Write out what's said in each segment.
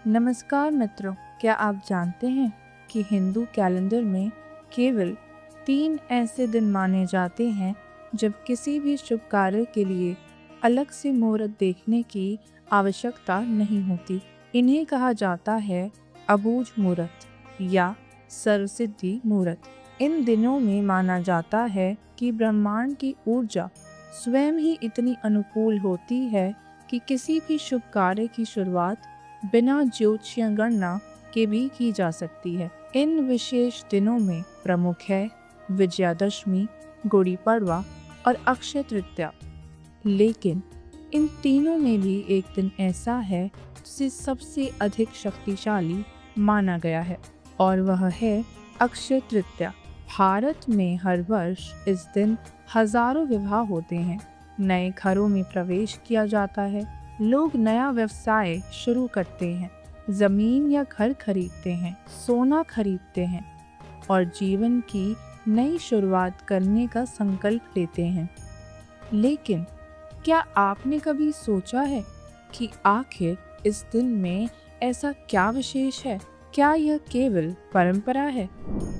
नमस्कार मित्रों, क्या आप जानते हैं कि हिंदू कैलेंडर में केवल 3 ऐसे दिन माने जाते हैं जब किसी भी शुभ कार्य के लिए अलग से मुहूर्त देखने की आवश्यकता नहीं होती। इन्हें कहा जाता है अबूझ मुहूर्त या सर्वसिद्धि मुहूर्त। इन दिनों में माना जाता है कि ब्रह्मांड की ऊर्जा स्वयं ही इतनी अनुकूल होती है कि किसी भी शुभ कार्य की शुरुआत बिना ज्योतिषीय गणना के भी की जा सकती है। इन विशेष दिनों में प्रमुख है विजयादशमी, गुड़ी पड़वा और अक्षय तृतीया। लेकिन इन तीनों में भी एक दिन ऐसा है जिसे सबसे अधिक शक्तिशाली माना गया है और वह है अक्षय तृतीया। भारत में हर वर्ष इस दिन हजारों विवाह होते हैं, नए घरों में प्रवेश किया जाता है, लोग नया व्यवसाय शुरू करते हैं, जमीन या घर खरीदते हैं, सोना खरीदते हैं और जीवन की नई शुरुआत करने का संकल्प लेते हैं। लेकिन क्या आपने कभी सोचा है कि आखिर इस दिन में ऐसा क्या विशेष है? क्या यह केवल परंपरा है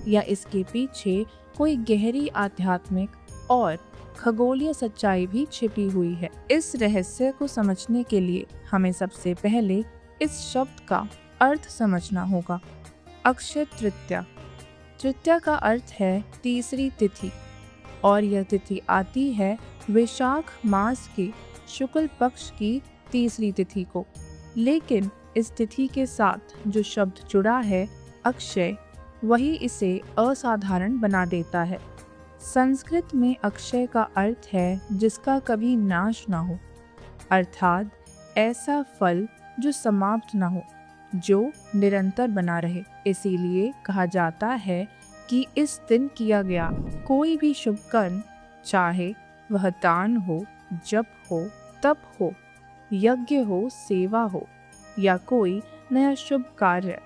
या इसके पीछे कोई गहरी आध्यात्मिक और खगोलीय सच्चाई भी छिपी हुई है? इस रहस्य को समझने के लिए हमें सबसे पहले इस शब्द का अर्थ समझना होगा। अक्षय तृतीया। तृतीया का अर्थ है तीसरी तिथि और यह तिथि आती है वैशाख मास के शुक्ल पक्ष की तीसरी तिथि को। लेकिन इस तिथि के साथ जो शब्द जुड़ा है अक्षय, वही इसे असाधारण बना देता है। संस्कृत में अक्षय का अर्थ है जिसका कभी नाश ना हो, अर्थात ऐसा फल जो समाप्त ना हो, जो निरंतर बना रहे। इसीलिए कहा जाता है कि इस दिन किया गया कोई भी शुभ कर्म, चाहे वह दान हो, जप हो, तप हो, यज्ञ हो, सेवा हो या कोई नया शुभ कार्य,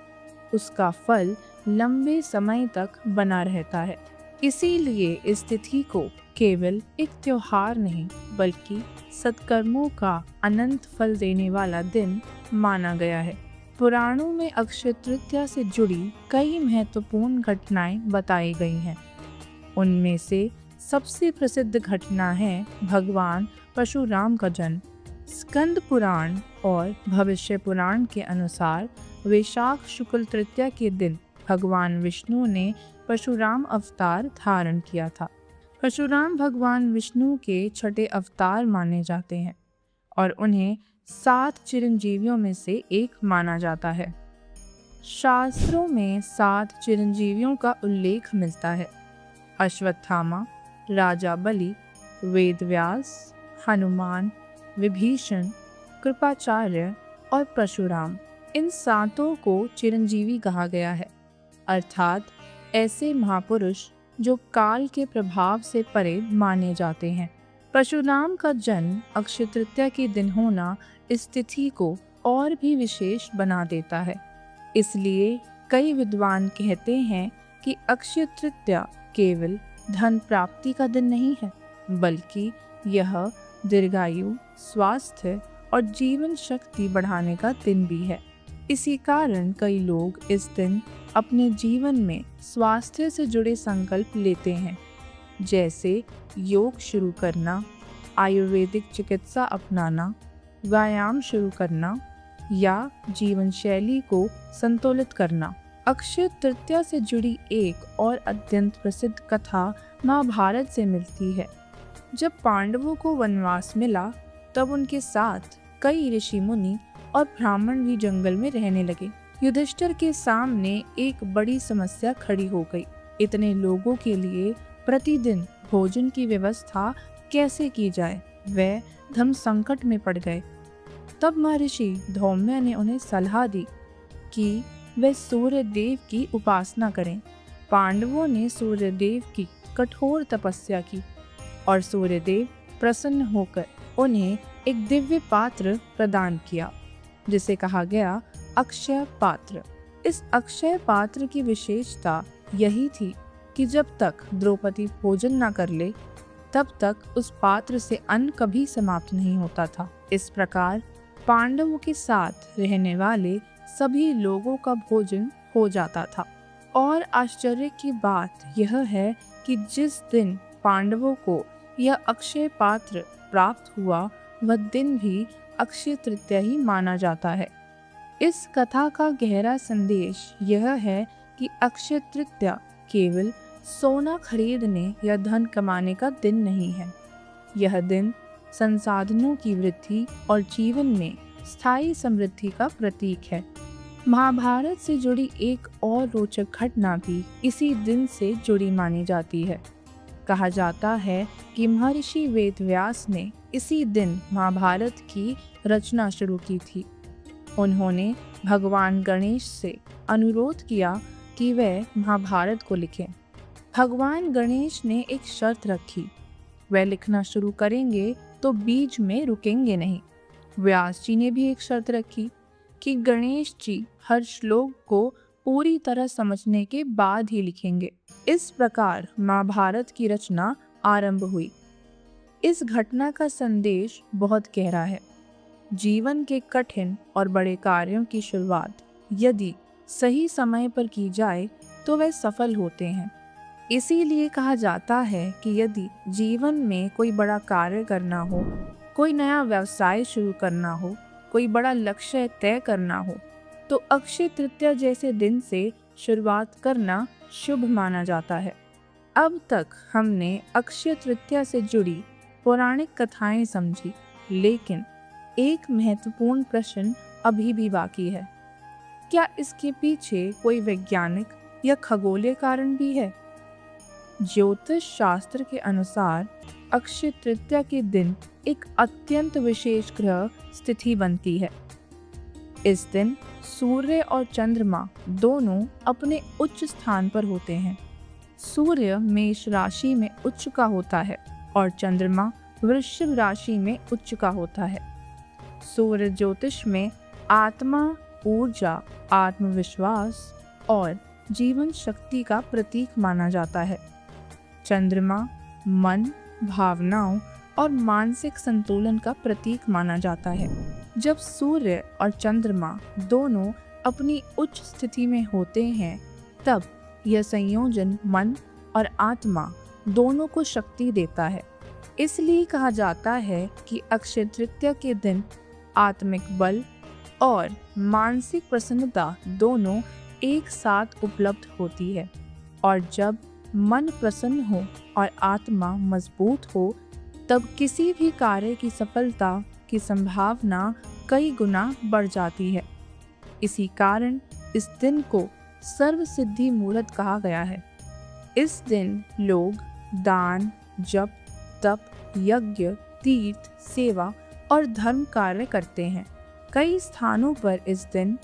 उसका फल लंबे समय तक बना रहता है। इसीलिए इस तिथि को केवल एक त्योहार नहीं बल्कि सत्कर्मों का अनंत फल देने वाला दिन माना गया है। पुराणों में अक्षय तृतीया से जुड़ी कई महत्वपूर्ण घटनाएं बताई गई हैं। उनमें से सबसे प्रसिद्ध घटना है भगवान परशुराम का जन्म। स्कंद पुराण और भविष्य पुराण के अनुसार वैशाख शुक्ल तृतीया के दिन भगवान विष्णु ने परशुराम अवतार धारण किया था। परशुराम भगवान विष्णु के छठे अवतार माने जाते हैं और उन्हें 7 चिरंजीवियों में से एक माना जाता है। शास्त्रों में 7 चिरंजीवियों का उल्लेख मिलता है: अश्वत्थामा, राजा बलि, वेदव्यास, हनुमान, विभीषण, कृपाचार्य और परशुराम। इन 7 को चिरंजीवी कहा गया है, अर्थात ऐसे महापुरुष जो काल के प्रभाव से परे माने जाते हैं। परशुराम का जन्म अक्षय तृतीया के दिन होना इस तिथि को और भी विशेष बना देता है। इसलिए कई विद्वान कहते हैं कि अक्षय तृतीया केवल धन प्राप्ति का दिन नहीं है, बल्कि यह दीर्घायु, स्वास्थ्य और जीवन शक्ति बढ़ाने का दिन भी है। इसी कारण कई लोग इस दिन अपने जीवन में स्वास्थ्य से जुड़े संकल्प लेते हैं, जैसे योग शुरू करना, आयुर्वेदिक चिकित्सा अपनाना, व्यायाम शुरू करना या जीवन शैली को संतुलित करना। अक्षय तृतीया से जुड़ी एक और अत्यंत प्रसिद्ध कथा महाभारत से मिलती है। जब पांडवों को वनवास मिला तब उनके साथ कई ऋषि मुनि और ब्राह्मण भी जंगल में रहने लगे। युधिष्ठिर के सामने एक बड़ी समस्या खड़ी हो गई। इतने लोगों के लिए प्रतिदिन भोजन की व्यवस्था कैसे की जाए? वे धर्म संकट में पड़ गए। तब महर्षि धौम्य ने उन्हें सलाह दी कि वे सूर्य देव की उपासना करें। पांडवों ने सूर्य देव की कठोर तपस्या की और सूर्य देव प्रसन्न होकर उन्हें एक दिव्य पात्र प्रदान किया, जिसे कहा गया अक्षय पात्र। इस अक्षय पात्र की विशेषता यही थी कि जब तक द्रौपदी भोजन न कर ले तब तक उस पात्र से अन्न कभी समाप्त नहीं होता था। इस प्रकार पांडवों के साथ रहने वाले सभी लोगों का भोजन हो जाता था। और आश्चर्य की बात यह है कि जिस दिन पांडवों को यह अक्षय पात्र प्राप्त हुआ, वह दिन भी अक्षय तृतीया ही माना जाता है। इस कथा का गहरा संदेश यह है कि अक्षय तृतीया केवल सोना खरीदने या धन कमाने का दिन नहीं है। यह दिन संसाधनों की वृद्धि और जीवन में स्थायी समृद्धि का प्रतीक है। महाभारत से जुड़ी एक और रोचक घटना भी इसी दिन से जुड़ी मानी जाती है। कहा जाता है कि महर्षि वेदव्यास ने इसी दिन महाभारत की रचना शुरू की थी। उन्होंने भगवान गणेश से अनुरोध किया कि वे महाभारत को लिखें। भगवान गणेश ने एक शर्त रखी, वे लिखना शुरू करेंगे तो बीच में रुकेंगे नहीं। व्यास जी ने भी एक शर्त रखी कि गणेश जी हर श्लोक को पूरी तरह समझने के बाद ही लिखेंगे। इस प्रकार महाभारत की रचना आरंभ हुई। इस घटना का संदेश बहुत गहरा है। जीवन के कठिन और बड़े कार्यों की शुरुआत यदि सही समय पर की जाए तो वे सफल होते हैं। इसीलिए कहा जाता है कि यदि जीवन में कोई बड़ा कार्य करना हो, कोई नया व्यवसाय शुरू करना हो, कोई बड़ा लक्ष्य तय करना हो, तो अक्षय तृतीया जैसे दिन से शुरुआत करना शुभ माना जाता है। अब तक हमने अक्षय तृतीया से जुड़ी पौराणिक कथाएं समझी, लेकिन एक महत्वपूर्ण प्रश्न अभी भी बाकी है। क्या इसके पीछे कोई वैज्ञानिक या खगोलीय कारण भी है? ज्योतिष शास्त्र के अनुसार अक्षय तृतीया के दिन एक अत्यंत विशेष ग्रह स्थिति बनती है। इस दिन सूर्य और चंद्रमा दोनों अपने उच्च स्थान पर होते हैं। सूर्य मेष राशि में उच्च का होता है और चंद्रमा वृश्चिक राशि में उच्च का होता है। सूर्य ज्योतिष में आत्मा, ऊर्जा, आत्मविश्वास और जीवन शक्ति का प्रतीक माना जाता है। चंद्रमा मन, भावनाओं और मानसिक संतुलन का प्रतीक माना जाता है। जब सूर्य और चंद्रमा दोनों अपनी उच्च स्थिति में होते हैं, तब यह संयोजन मन और आत्मा दोनों को शक्ति देता है। इसलिए कहा जाता है कि अक्षय तृतीया के दिन आत्मिक बल और मानसिक प्रसन्नता दोनों एक साथ उपलब्ध होती है। और जब मन प्रसन्न हो और आत्मा मजबूत हो, तब किसी भी कार्य की सफलता की संभावना कई गुना बढ़ जाती है। इसी कारण इस दिन को सर्व सिद्धि मुहूर्त कहा गया है। इस दिन लोग दान, जप, तप, यज्ञ, तीर्थ, सेवा और धर्म कार्य करते हैं। कई स्थानों पर इस दिन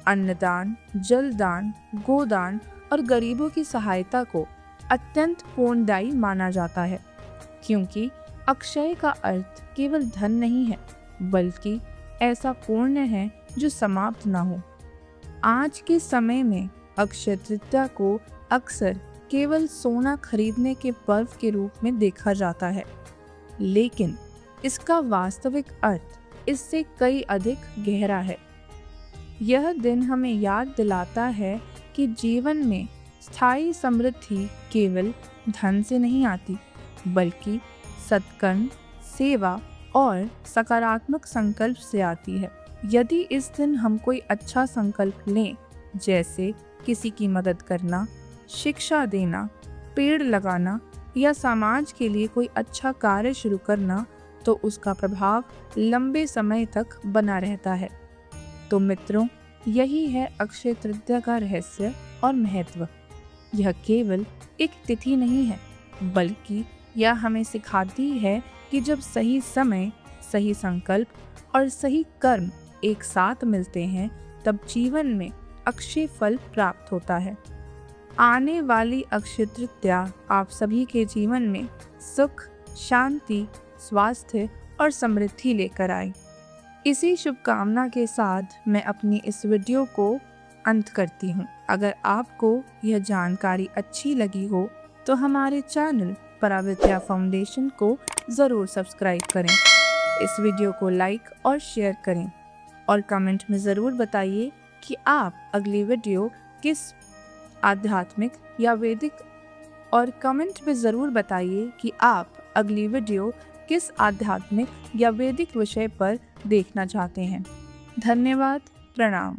अन्नदान, जलदान, गोदान और गरीबों की सहायता को अत्यंत पुण्यदायी माना जाता है, क्योंकि अक्षय का अर्थ केवल धन नहीं है, बल्कि ऐसा पुण्य है जो समाप्त न हो। आज के समय में अक्षय तृतीया को अक्सर केवल सोना खरीदने के पर्व के रूप में देखा जाता है, लेकिन इसका वास्तविक अर्थ इससे कई अधिक गहरा है। यह दिन हमें याद दिलाता है कि जीवन में स्थायी समृद्धि केवल धन से नहीं आती, बल्कि सत्कर्म, सेवा और सकारात्मक संकल्प से आती है। यदि इस दिन हम कोई अच्छा संकल्प लें, जैसे किसी की मदद करना, शिक्षा देना, पेड़ लगाना या समाज के लिए कोई अच्छा कार्य शुरू करना, तो उसका प्रभाव लंबे समय तक बना रहता है। तो मित्रों, यही है अक्षय तृतीया का रहस्य और महत्व। यह केवल एक तिथि नहीं है, बल्कि यह हमें सिखाती है कि जब सही समय, सही संकल्प और सही कर्म एक साथ मिलते हैं, तब जीवन में अक्षय फल प्राप्त होता है। आने वाली अक्षय तृतीया आप सभी के जीवन में सुख, शांति, स्वास्थ्य और समृद्धि लेकर आए। इसी शुभकामना के साथ मैं अपनी इस वीडियो को अंत करती हूँ। अगर आपको यह जानकारी अच्छी लगी हो तो हमारे चैनल पराविद्या फाउंडेशन को ज़रूर सब्सक्राइब करें। इस वीडियो को लाइक और शेयर करें और कमेंट में ज़रूर बताइए कि आप अगली वीडियो किस आध्यात्मिक या वैदिक, और कमेंट में ज़रूर बताइए कि आप अगली वीडियो किस आध्यात्मिक या वैदिक विषय पर देखना चाहते हैं। धन्यवाद। प्रणाम।